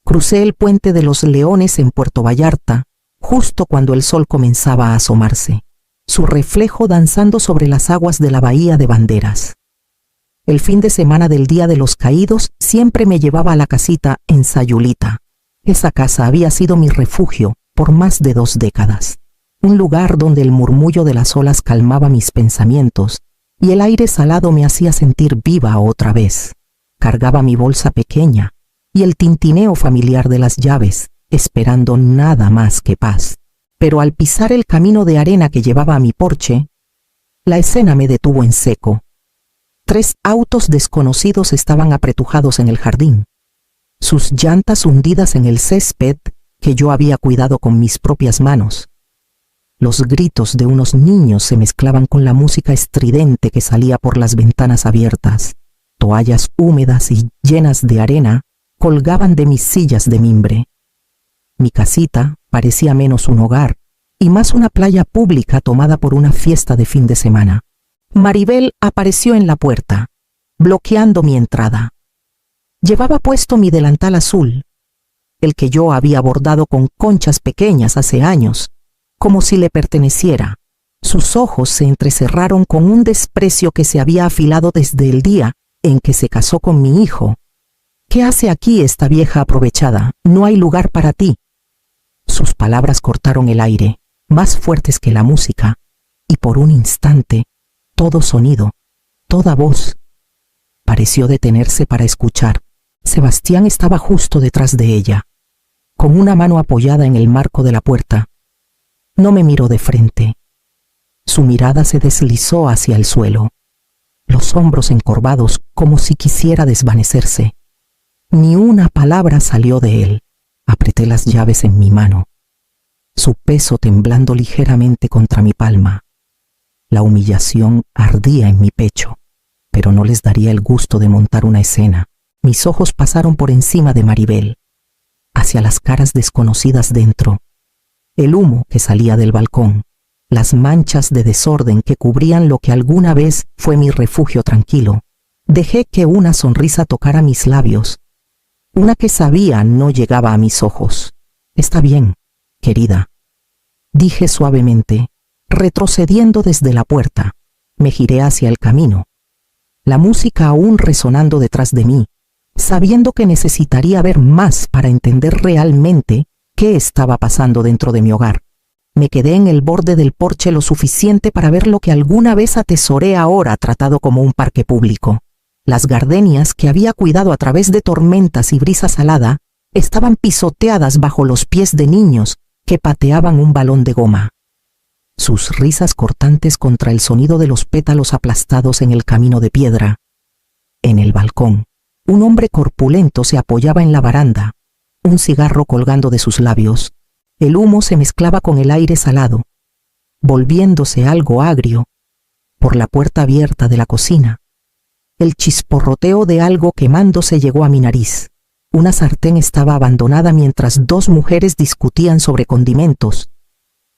Crucé el puente de los Leones en Puerto Vallarta, justo cuando el sol comenzaba a asomarse, su reflejo danzando sobre las aguas de la bahía de Banderas. El fin de semana del Día de los Caídos siempre me llevaba a la casita en Sayulita. Esa casa había sido mi refugio por más de 2 décadas. Un lugar donde el murmullo de las olas calmaba mis pensamientos y el aire salado me hacía sentir viva otra vez. Cargaba mi bolsa pequeña y el tintineo familiar de las llaves, esperando nada más que paz. Pero al pisar el camino de arena que llevaba a mi porche, la escena me detuvo en seco. 3 autos desconocidos estaban apretujados en el jardín, sus llantas hundidas en el césped que yo había cuidado con mis propias manos. Los gritos de unos niños se mezclaban con la música estridente que salía por las ventanas abiertas. Toallas húmedas y llenas de arena colgaban de mis sillas de mimbre. Mi casita parecía menos un hogar y más una playa pública tomada por una fiesta de fin de semana. Maribel apareció en la puerta, bloqueando mi entrada. Llevaba puesto mi delantal azul, el que yo había bordado con conchas pequeñas hace años, como si le perteneciera. Sus ojos se entrecerraron con un desprecio que se había afilado desde el día en que se casó con mi hijo. ¿Qué hace aquí esta vieja aprovechada? No hay lugar para ti. Sus palabras cortaron el aire, más fuertes que la música, y por un instante, todo sonido, toda voz, pareció detenerse para escuchar. Sebastián estaba justo detrás de ella, con una mano apoyada en el marco de la puerta. No me miró de frente. Su mirada se deslizó hacia el suelo, los hombros encorvados como si quisiera desvanecerse. Ni una palabra salió de él. Apreté las llaves en mi mano, su peso temblando ligeramente contra mi palma. La humillación ardía en mi pecho, pero no les daría el gusto de montar una escena. Mis ojos pasaron por encima de Maribel, hacia las caras desconocidas dentro, el humo que salía del balcón, las manchas de desorden que cubrían lo que alguna vez fue mi refugio tranquilo. Dejé que una sonrisa tocara mis labios, una que sabía no llegaba a mis ojos. «Está bien, querida», dije suavemente, retrocediendo desde la puerta. Me giré hacia el camino, la música aún resonando detrás de mí, sabiendo que necesitaría ver más para entender realmente qué estaba pasando dentro de mi hogar. Me quedé en el borde del porche lo suficiente para ver lo que alguna vez atesoré ahora tratado como un parque público. Las gardenias que había cuidado a través de tormentas y brisa salada estaban pisoteadas bajo los pies de niños que pateaban un balón de goma. Sus risas cortantes contra el sonido de los pétalos aplastados en el camino de piedra. En el balcón, un hombre corpulento se apoyaba en la baranda, un cigarro colgando de sus labios. El humo se mezclaba con el aire salado, volviéndose algo agrio. Por la puerta abierta de la cocina, el chisporroteo de algo quemándose llegó a mi nariz. Una sartén estaba abandonada mientras 2 mujeres discutían sobre condimentos,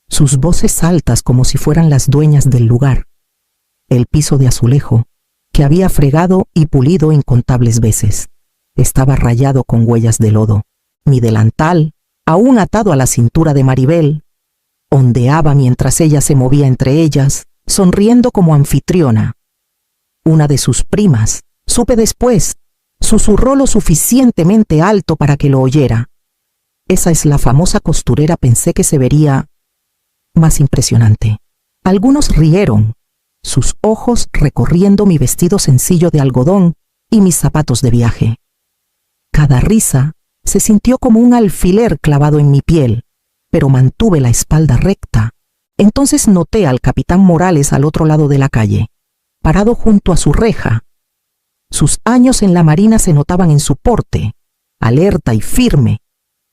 sus voces altas como si fueran las dueñas del lugar. El piso de azulejo, que había fregado y pulido incontables veces, estaba rayado con huellas de lodo. Mi delantal, aún atado a la cintura de Maribel, ondeaba mientras ella se movía entre ellas, sonriendo como anfitriona. Una de sus primas, supe después, susurró lo suficientemente alto para que lo oyera. Esa es la famosa costurera, pensé que se vería más impresionante. Algunos rieron, sus ojos recorriendo mi vestido sencillo de algodón y mis zapatos de viaje. Cada risa se sintió como un alfiler clavado en mi piel, pero mantuve la espalda recta. Entonces noté al capitán Morales al otro lado de la calle, parado junto a su reja. Sus años en la marina se notaban en su porte, alerta y firme.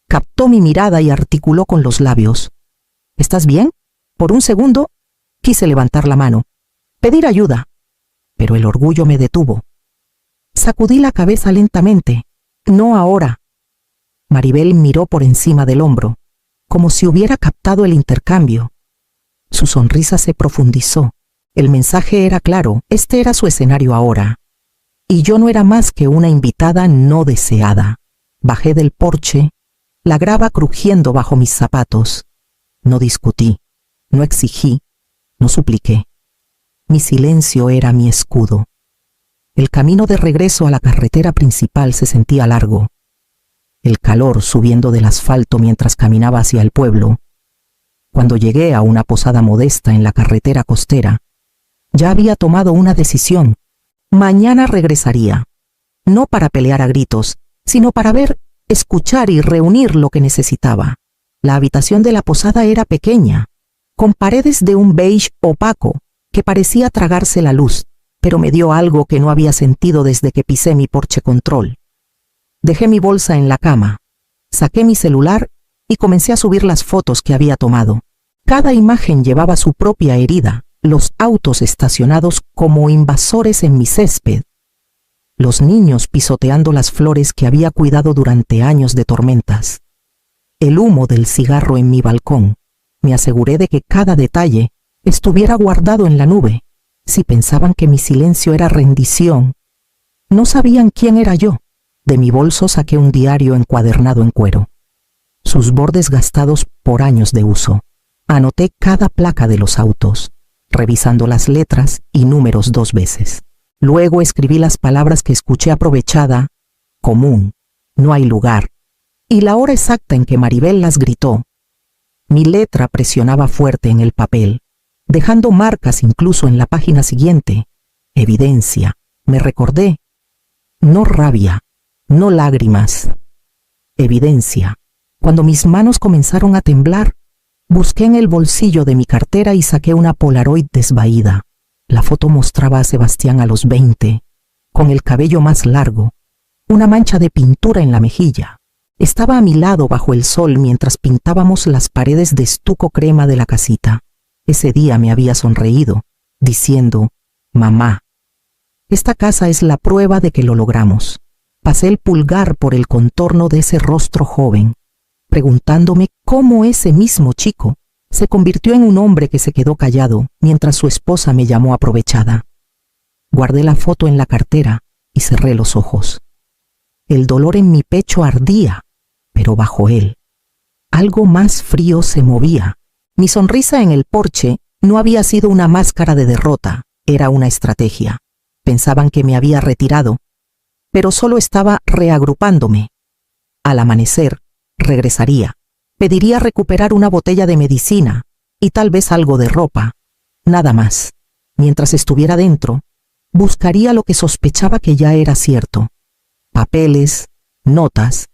Captó mi mirada y articuló con los labios: «¿Estás bien?». Por un segundo quise levantar la mano, pedir ayuda, pero el orgullo me detuvo. Sacudí la cabeza lentamente. «No ahora». Maribel miró por encima del hombro, como si hubiera captado el intercambio. Su sonrisa se profundizó. El mensaje era claro, este era su escenario ahora. Y yo no era más que una invitada no deseada. Bajé del porche, la grava crujiendo bajo mis zapatos. No discutí, no exigí, no supliqué. Mi silencio era mi escudo. El camino de regreso a la carretera principal se sentía largo. El calor subiendo del asfalto mientras caminaba hacia el pueblo. Cuando llegué a una posada modesta en la carretera costera, ya había tomado una decisión. Mañana regresaría, no para pelear a gritos, sino para ver, escuchar y reunir lo que necesitaba. La habitación de la posada era pequeña, con paredes de un beige opaco que parecía tragarse la luz, pero me dio algo que no había sentido desde que pisé mi porche control. Dejé mi bolsa en la cama, saqué mi celular y comencé a subir las fotos que había tomado. Cada imagen llevaba su propia herida, los autos estacionados como invasores en mi césped, los niños pisoteando las flores que había cuidado durante años de tormentas, el humo del cigarro en mi balcón. Me aseguré de que cada detalle estuviera guardado en la nube. Si pensaban que mi silencio era rendición, no sabían quién era yo. De mi bolso saqué un diario encuadernado en cuero, sus bordes gastados por años de uso. Anoté cada placa de los autos, revisando las letras y números 2 veces. Luego escribí las palabras que escuché aprovechada: común, no hay lugar, y la hora exacta en que Maribel las gritó. Mi letra presionaba fuerte en el papel, dejando marcas incluso en la página siguiente. Evidencia, me recordé. No rabia, no lágrimas. Evidencia. Cuando mis manos comenzaron a temblar, busqué en el bolsillo de mi cartera y saqué una Polaroid desvaída. La foto mostraba a Sebastián a los 20, con el cabello más largo, una mancha de pintura en la mejilla. Estaba a mi lado bajo el sol mientras pintábamos las paredes de estuco crema de la casita. Ese día me había sonreído, diciendo: mamá, esta casa es la prueba de que lo logramos. Pasé el pulgar por el contorno de ese rostro joven, preguntándome cómo ese mismo chico se convirtió en un hombre que se quedó callado mientras su esposa me llamó aprovechada. Guardé la foto en la cartera y cerré los ojos. El dolor en mi pecho ardía, pero bajo él, algo más frío se movía. Mi sonrisa en el porche no había sido una máscara de derrota, era una estrategia. Pensaban que me había retirado, pero solo estaba reagrupándome. Al amanecer, regresaría. Pediría recuperar una botella de medicina y tal vez algo de ropa. Nada más. Mientras estuviera dentro, buscaría lo que sospechaba que ya era cierto. Papeles, notas,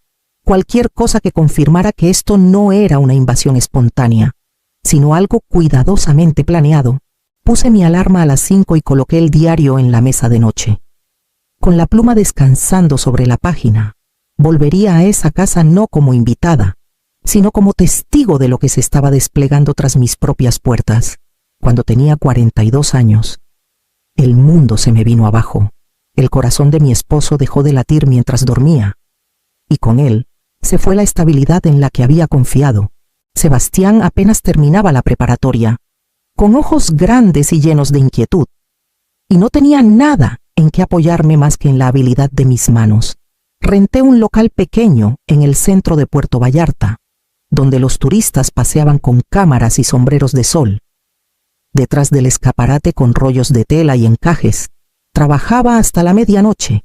cualquier cosa que confirmara que esto no era una invasión espontánea, sino algo cuidadosamente planeado. Puse mi alarma a las 5 y coloqué el diario en la mesa de noche. Con la pluma descansando sobre la página, volvería a esa casa no como invitada, sino como testigo de lo que se estaba desplegando tras mis propias puertas. Cuando tenía 42 años, el mundo se me vino abajo. El corazón de mi esposo dejó de latir mientras dormía, y con él se fue la estabilidad en la que había confiado. Sebastián apenas terminaba la preparatoria, con ojos grandes y llenos de inquietud, y no tenía nada en que apoyarme más que en la habilidad de mis manos. Renté un local pequeño en el centro de Puerto Vallarta, donde los turistas paseaban con cámaras y sombreros de sol. Detrás del escaparate con rollos de tela y encajes, trabajaba hasta la medianoche,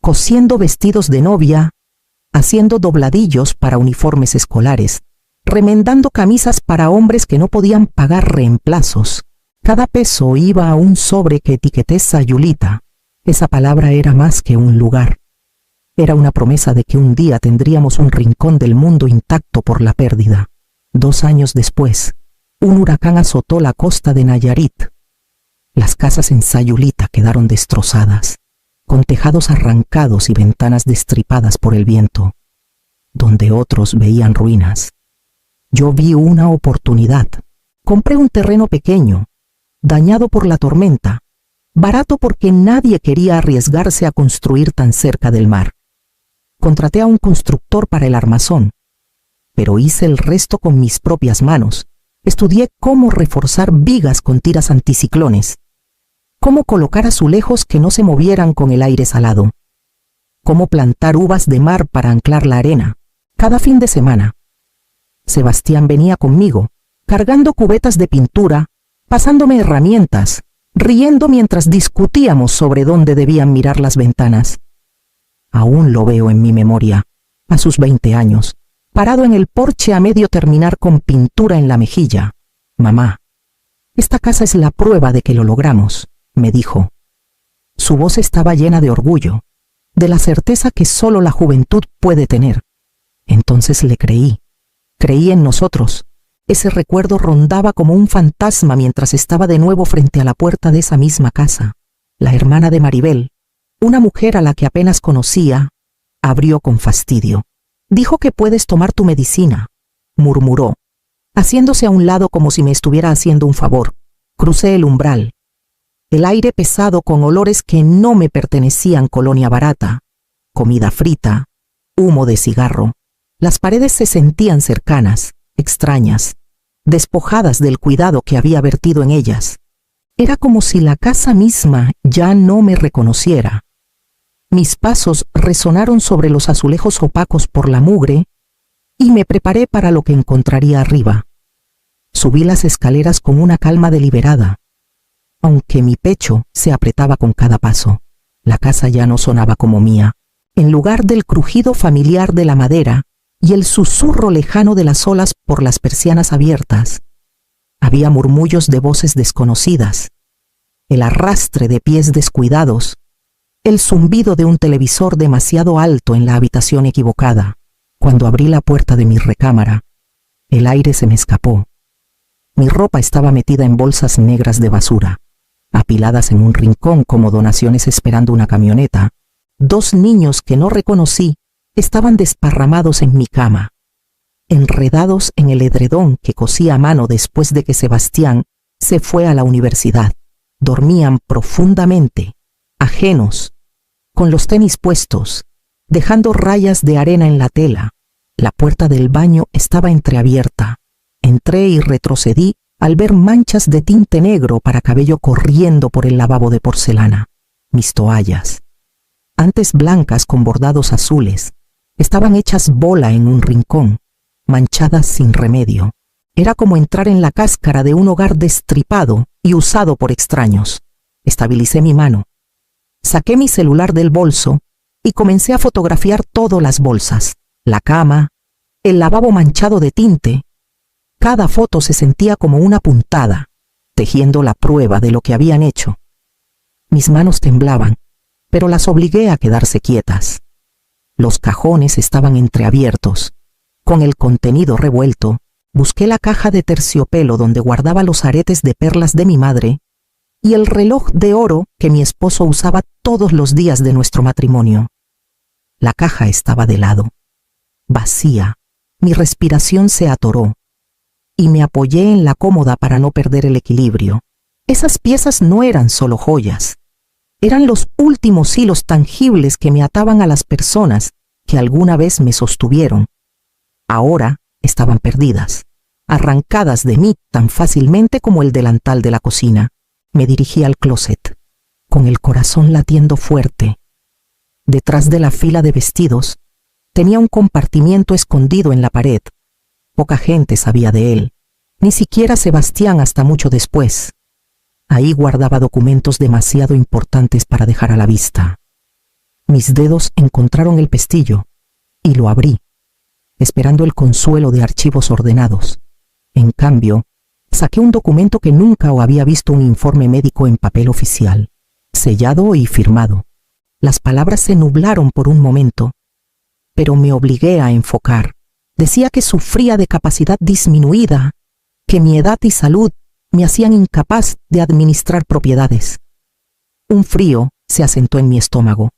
cosiendo vestidos de novia, haciendo dobladillos para uniformes escolares, remendando camisas para hombres que no podían pagar reemplazos. Cada peso iba a un sobre que etiqueté Sayulita. Esa palabra era más que un lugar. Era una promesa de que un día tendríamos un rincón del mundo intacto por la pérdida. 2 años después, un huracán azotó la costa de Nayarit. Las casas en Sayulita quedaron destrozadas, con tejados arrancados y ventanas destripadas por el viento. Donde otros veían ruinas, yo vi una oportunidad. Compré un terreno pequeño, dañado por la tormenta, barato porque nadie quería arriesgarse a construir tan cerca del mar. Contraté a un constructor para el armazón, pero hice el resto con mis propias manos. Estudié cómo reforzar vigas con tiras anticiclones, cómo colocar azulejos que no se movieran con el aire salado, cómo plantar uvas de mar para anclar la arena, cada fin de semana. Sebastián venía conmigo, cargando cubetas de pintura, pasándome herramientas, riendo mientras discutíamos sobre dónde debían mirar las ventanas. Aún lo veo en mi memoria, a sus 20 años, parado en el porche a medio terminar con pintura en la mejilla. «Mamá, esta casa es la prueba de que lo logramos», me dijo. Su voz estaba llena de orgullo, de la certeza que solo la juventud puede tener. Entonces le creí. Creí en nosotros. Ese recuerdo rondaba como un fantasma mientras estaba de nuevo frente a la puerta de esa misma casa. La hermana de Maribel, una mujer a la que apenas conocía, abrió con fastidio. «Dijo que puedes tomar tu medicina», murmuró, haciéndose a un lado como si me estuviera haciendo un favor. Crucé el umbral. El aire pesado con olores que no me pertenecían, colonia barata, comida frita, humo de cigarro. Las paredes se sentían cercanas, extrañas, despojadas del cuidado que había vertido en ellas. Era como si la casa misma ya no me reconociera. Mis pasos resonaron sobre los azulejos opacos por la mugre y me preparé para lo que encontraría arriba. Subí las escaleras con una calma deliberada, aunque mi pecho se apretaba con cada paso. La casa ya no sonaba como mía. En lugar del crujido familiar de la madera y el susurro lejano de las olas por las persianas abiertas, había murmullos de voces desconocidas, el arrastre de pies descuidados, el zumbido de un televisor demasiado alto en la habitación equivocada. Cuando abrí la puerta de mi recámara, el aire se me escapó. Mi ropa estaba metida en bolsas negras de basura, apiladas en un rincón como donaciones esperando una camioneta. 2 niños que no reconocí estaban desparramados en mi cama, enredados en el edredón que cosí a mano después de que Sebastián se fue a la universidad. Dormían profundamente, ajenos, con los tenis puestos, dejando rayas de arena en la tela. La puerta del baño estaba entreabierta. Entré y retrocedí al ver manchas de tinte negro para cabello corriendo por el lavabo de porcelana. Mis toallas, antes blancas con bordados azules, estaban hechas bola en un rincón, manchadas sin remedio. Era como entrar en la cáscara de un hogar destripado y usado por extraños. Estabilicé mi mano. Saqué mi celular del bolso y comencé a fotografiar todas las bolsas, la cama, el lavabo manchado de tinte. Cada foto se sentía como una puntada, tejiendo la prueba de lo que habían hecho. Mis manos temblaban, pero las obligué a quedarse quietas. Los cajones estaban entreabiertos. Con el contenido revuelto, busqué la caja de terciopelo donde guardaba los aretes de perlas de mi madre y el reloj de oro que mi esposo usaba todos los días de nuestro matrimonio. La caja estaba de lado, vacía. Mi respiración se atoró y me apoyé en la cómoda para no perder el equilibrio. Esas piezas no eran solo joyas. Eran los últimos hilos tangibles que me ataban a las personas que alguna vez me sostuvieron. Ahora estaban perdidas, arrancadas de mí tan fácilmente como el delantal de la cocina. Me dirigí al closet, con el corazón latiendo fuerte. Detrás de la fila de vestidos, tenía un compartimiento escondido en la pared. Poca gente sabía de él, ni siquiera Sebastián hasta mucho después. Ahí guardaba documentos demasiado importantes para dejar a la vista. Mis dedos encontraron el pestillo y lo abrí, esperando el consuelo de archivos ordenados. En cambio, saqué un documento que nunca había visto, un informe médico en papel oficial, sellado y firmado. Las palabras se nublaron por un momento, pero me obligué a enfocar. Decía que sufría de capacidad disminuida, que mi edad y salud me hacían incapaz de administrar propiedades. Un frío se asentó en mi estómago.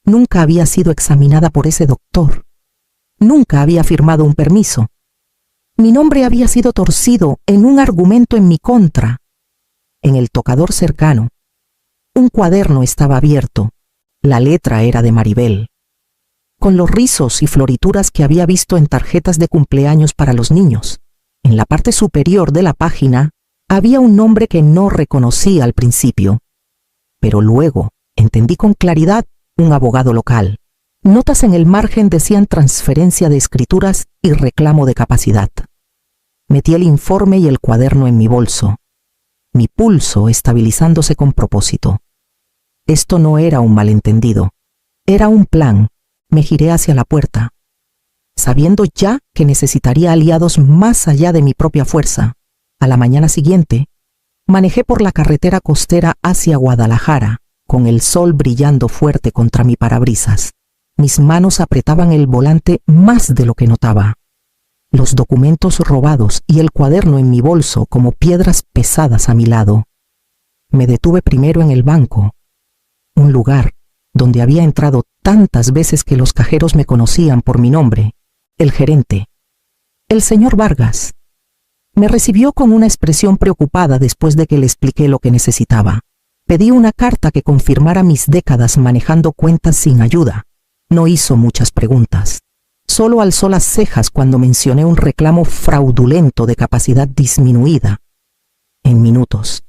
Nunca había sido examinada por ese doctor. Nunca había firmado un permiso. Mi nombre había sido torcido en un argumento en mi contra. En el tocador cercano, un cuaderno estaba abierto. La letra era de Maribel, con los rizos y florituras que había visto en tarjetas de cumpleaños para los niños. En la parte superior de la página había un nombre que no reconocí al principio, pero luego entendí con claridad un abogado local. Notas en el margen decían transferencia de escrituras y reclamo de capacidad. Metí el informe y el cuaderno en mi bolso, mi pulso estabilizándose con propósito. Esto no era un malentendido, era un plan. Me giré hacia la puerta, sabiendo ya que necesitaría aliados más allá de mi propia fuerza. A la mañana siguiente, manejé por la carretera costera hacia Guadalajara, con el sol brillando fuerte contra mi parabrisas. Mis manos apretaban el volante más de lo que notaba. Los documentos robados y el cuaderno en mi bolso como piedras pesadas a mi lado. Me detuve primero en el banco, un lugar donde había entrado tantas veces que los cajeros me conocían por mi nombre. El gerente, el señor Vargas, me recibió con una expresión preocupada después de que le expliqué lo que necesitaba. Pedí una carta que confirmara mis décadas manejando cuentas sin ayuda. No hizo muchas preguntas. Solo alzó las cejas cuando mencioné un reclamo fraudulento de capacidad disminuida. En minutos.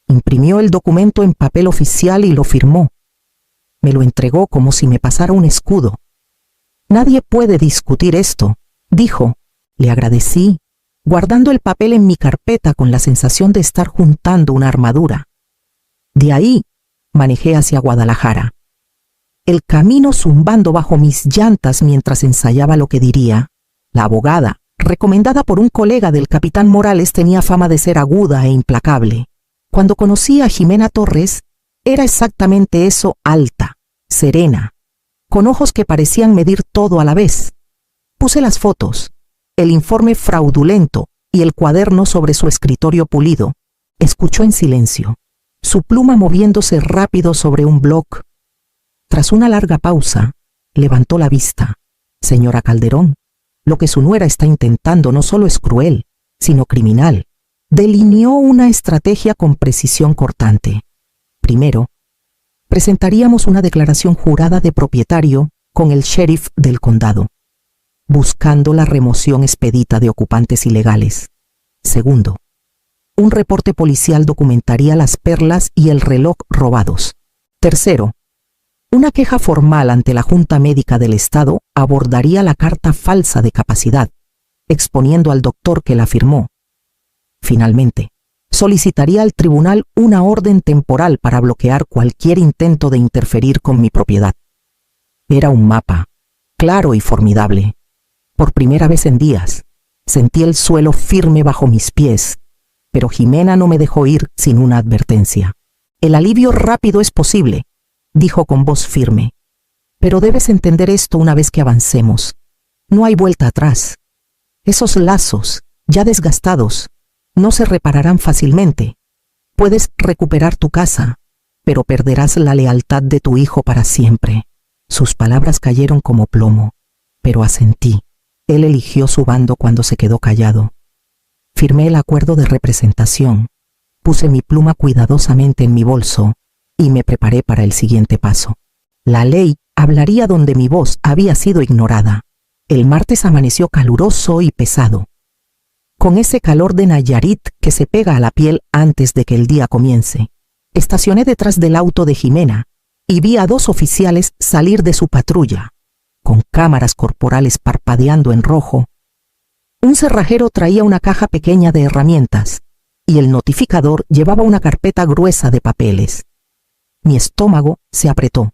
Imprimió el documento en papel oficial y lo firmó. Me lo entregó como si me pasara un escudo. Nadie puede discutir esto, dijo. Le agradecí, guardando el papel en mi carpeta con la sensación de estar juntando una armadura. De ahí, manejé hacia Guadalajara. El camino zumbando bajo mis llantas mientras ensayaba lo que diría. La abogada, recomendada por un colega del capitán Morales, tenía fama de ser aguda e implacable. Cuando conocí a Jimena Torres, era exactamente eso: alta, serena, con ojos que parecían medir todo a la vez. Puse las fotos, el informe fraudulento y el cuaderno sobre su escritorio pulido. Escuchó en silencio, su pluma moviéndose rápido sobre un bloc. Tras una larga pausa, levantó la vista. Señora Calderón, lo que su nuera está intentando no solo es cruel, sino criminal. Delineó una estrategia con precisión cortante. Primero, presentaríamos una declaración jurada de propietario con el sheriff del condado, buscando la remoción expedita de ocupantes ilegales. Segundo, un reporte policial documentaría las perlas y el reloj robados. Tercero, una queja formal ante la Junta Médica del Estado abordaría la carta falsa de capacidad, exponiendo al doctor que la firmó. Finalmente, solicitaría al tribunal una orden temporal para bloquear cualquier intento de interferir con mi propiedad. Era un mapa, claro y formidable. Por primera vez en días, sentí el suelo firme bajo mis pies, pero Jimena no me dejó ir sin una advertencia. El alivio rápido es posible, dijo con voz firme, pero debes entender esto una vez que avancemos. No hay vuelta atrás. Esos lazos, ya desgastados, no se repararán fácilmente. Puedes recuperar tu casa, pero perderás la lealtad de tu hijo para siempre. Sus palabras cayeron como plomo, pero asentí. Él eligió su bando cuando se quedó callado. Firmé el acuerdo de representación, puse mi pluma cuidadosamente en mi bolso y me preparé para el siguiente paso. La ley hablaría donde mi voz había sido ignorada. El martes amaneció caluroso y pesado, con ese calor de Nayarit que se pega a la piel antes de que el día comience. Estacioné detrás del auto de Jimena y vi a 2 oficiales salir de su patrulla, con cámaras corporales parpadeando en rojo. Un cerrajero traía una caja pequeña de herramientas y el notificador llevaba una carpeta gruesa de papeles. Mi estómago se apretó,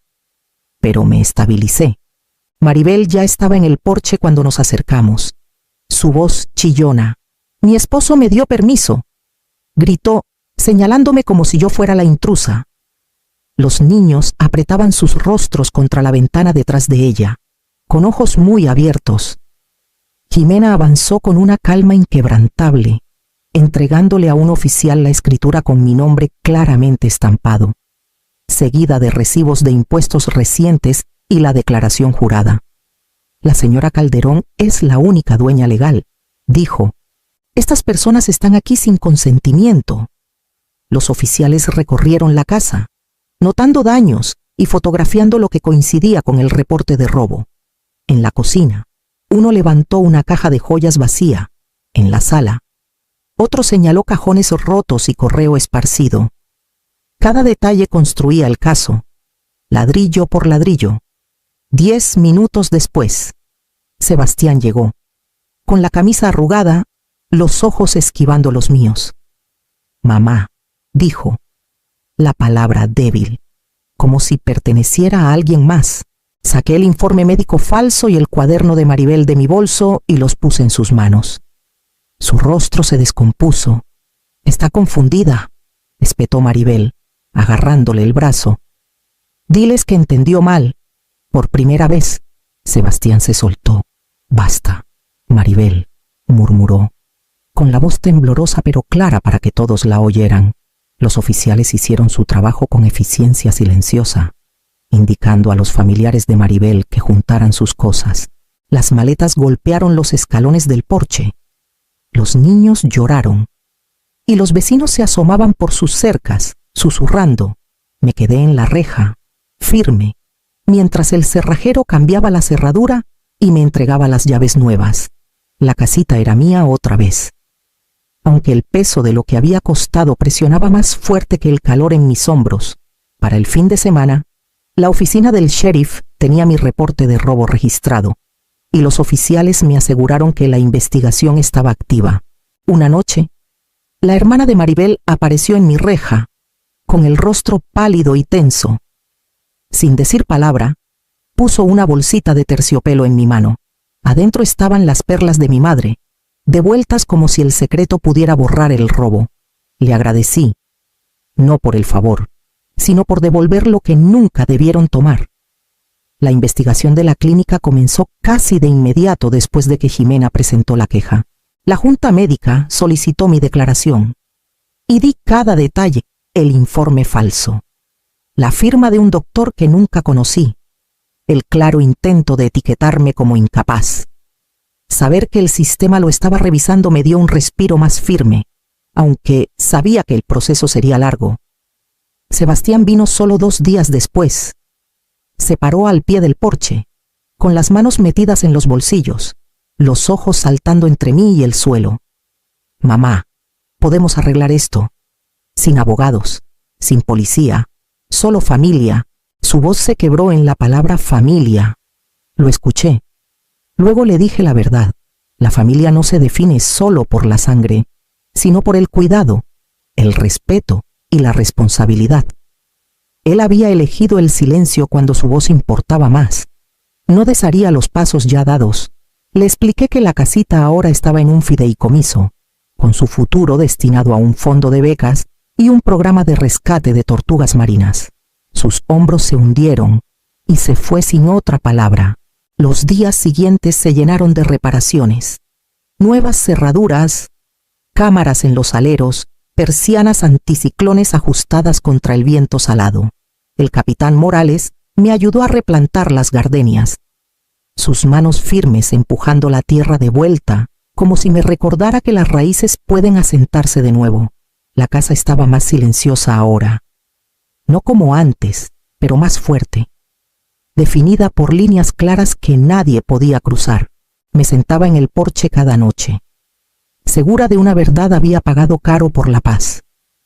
pero me estabilicé. Maribel ya estaba en el porche cuando nos acercamos. Su voz chillona. «Mi esposo me dio permiso», gritó, señalándome como si yo fuera la intrusa. Los niños apretaban sus rostros contra la ventana detrás de ella, con ojos muy abiertos. Jimena avanzó con una calma inquebrantable, entregándole a un oficial la escritura con mi nombre claramente estampado, seguida de recibos de impuestos recientes y la declaración jurada. «La señora Calderón es la única dueña legal», dijo. «Estas personas están aquí sin consentimiento». Los oficiales recorrieron la casa, notando daños y fotografiando lo que coincidía con el reporte de robo. En la cocina, uno levantó una caja de joyas vacía. En la sala, otro señaló cajones rotos y correo esparcido. Cada detalle construía el caso. ladrillo por ladrillo. 10 minutos después, Sebastián llegó, con la camisa arrugada, los ojos esquivando los míos. Mamá, dijo, la palabra débil, como si perteneciera a alguien más. Saqué el informe médico falso y el cuaderno de Maribel de mi bolso y los puse en sus manos. Su rostro se descompuso. Está confundida, espetó Maribel, agarrándole el brazo. Diles que entendió mal. Por primera vez, Sebastián se soltó. Basta, Maribel, murmuró, con la voz temblorosa pero clara para que todos la oyeran. Los oficiales hicieron su trabajo con eficiencia silenciosa, indicando a los familiares de Maribel que juntaran sus cosas. Las maletas golpearon los escalones del porche. Los niños lloraron, y los vecinos se asomaban por sus cercas, susurrando. Me quedé en la reja, firme, mientras el cerrajero cambiaba la cerradura y me entregaba las llaves nuevas. La casita era mía otra vez. Aunque el peso de lo que había costado presionaba más fuerte que el calor en mis hombros, para el fin de semana, la oficina del sheriff tenía mi reporte de robo registrado, y los oficiales me aseguraron que la investigación estaba activa. Una noche, la hermana de Maribel apareció en mi reja, con el rostro pálido y tenso. Sin decir palabra, puso una bolsita de terciopelo en mi mano. Adentro estaban las perlas de mi madre, devueltas como si el secreto pudiera borrar el robo. Le agradecí, no por el favor, sino por devolver lo que nunca debieron tomar. La investigación de la clínica comenzó casi de inmediato después de que Jimena presentó la queja. La junta médica solicitó mi declaración y di cada detalle, el informe falso, la firma de un doctor que nunca conocí, el claro intento de etiquetarme como incapaz. Saber que el sistema lo estaba revisando me dio un respiro más firme, aunque sabía que el proceso sería largo. Sebastián vino solo 2 días después. Se paró al pie del porche, con las manos metidas en los bolsillos, los ojos saltando entre mí y el suelo. Mamá, podemos arreglar esto. Sin abogados, sin policía, solo familia. Su voz se quebró en la palabra familia. Lo escuché. Luego le dije la verdad. La familia no se define solo por la sangre, sino por el cuidado, el respeto y la responsabilidad. Él había elegido el silencio cuando su voz importaba más. No desharía los pasos ya dados. Le expliqué que la casita ahora estaba en un fideicomiso, con su futuro destinado a un fondo de becas y un programa de rescate de tortugas marinas. Sus hombros se hundieron y se fue sin otra palabra. Los días siguientes se llenaron de reparaciones. Nuevas cerraduras, cámaras en los aleros, persianas anticiclones ajustadas contra el viento salado. El capitán Morales me ayudó a replantar las gardenias. Sus manos firmes empujando la tierra de vuelta, como si me recordara que las raíces pueden asentarse de nuevo. La casa estaba más silenciosa ahora. No como antes, pero más fuerte. Definida por líneas claras que nadie podía cruzar. Me sentaba en el porche cada noche. Segura de una verdad, había pagado caro por la paz,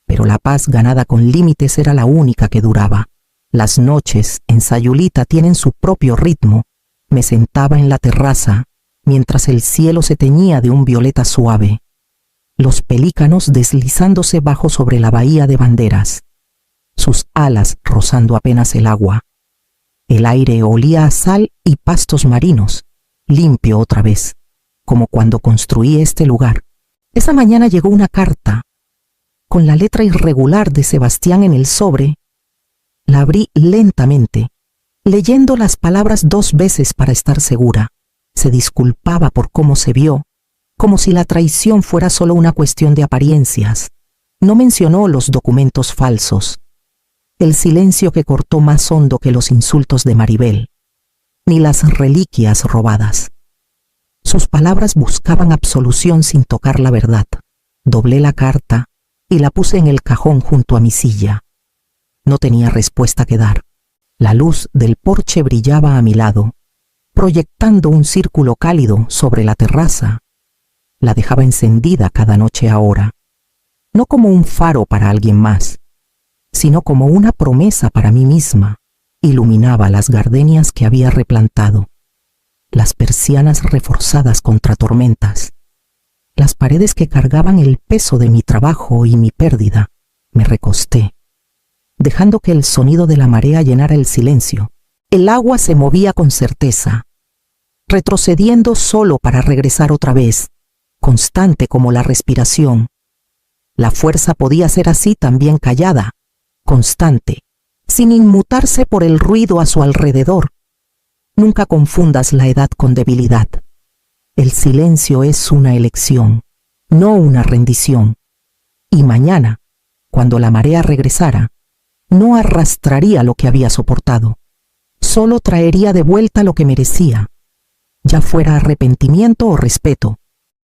pero la paz ganada con límites era la única que duraba. Las noches en Sayulita tienen su propio ritmo. Me sentaba en la terraza, mientras el cielo se teñía de un violeta suave. Los pelícanos deslizándose bajo sobre la bahía de Banderas, sus alas rozando apenas el agua. El aire olía a sal y pastos marinos, limpio otra vez, como cuando construí este lugar. Esa mañana llegó una carta, con la letra irregular de Sebastián en el sobre. La abrí lentamente, leyendo las palabras 2 veces para estar segura. Se disculpaba por cómo se vio, como si la traición fuera solo una cuestión de apariencias. No mencionó los documentos falsos, el silencio que cortó más hondo que los insultos de Maribel, ni las reliquias robadas. Sus palabras buscaban absolución sin tocar la verdad. Doblé la carta y la puse en el cajón junto a mi silla. No tenía respuesta que dar. La luz del porche brillaba a mi lado, proyectando un círculo cálido sobre la terraza. La dejaba encendida cada noche ahora, no como un faro para alguien más, sino como una promesa para mí misma. iluminaba las gardenias que había replantado, las persianas reforzadas contra tormentas, las paredes que cargaban el peso de mi trabajo y mi pérdida. Me recosté, dejando que el sonido de la marea llenara el silencio. El agua se movía con certeza, retrocediendo solo para regresar otra vez, constante como la respiración. La fuerza podía ser así también callada, constante, sin inmutarse por el ruido a su alrededor. Nunca confundas la edad con debilidad. El silencio es una elección, no una rendición. Y mañana, cuando la marea regresara, no arrastraría lo que había soportado. Solo traería de vuelta lo que merecía, ya fuera arrepentimiento o respeto.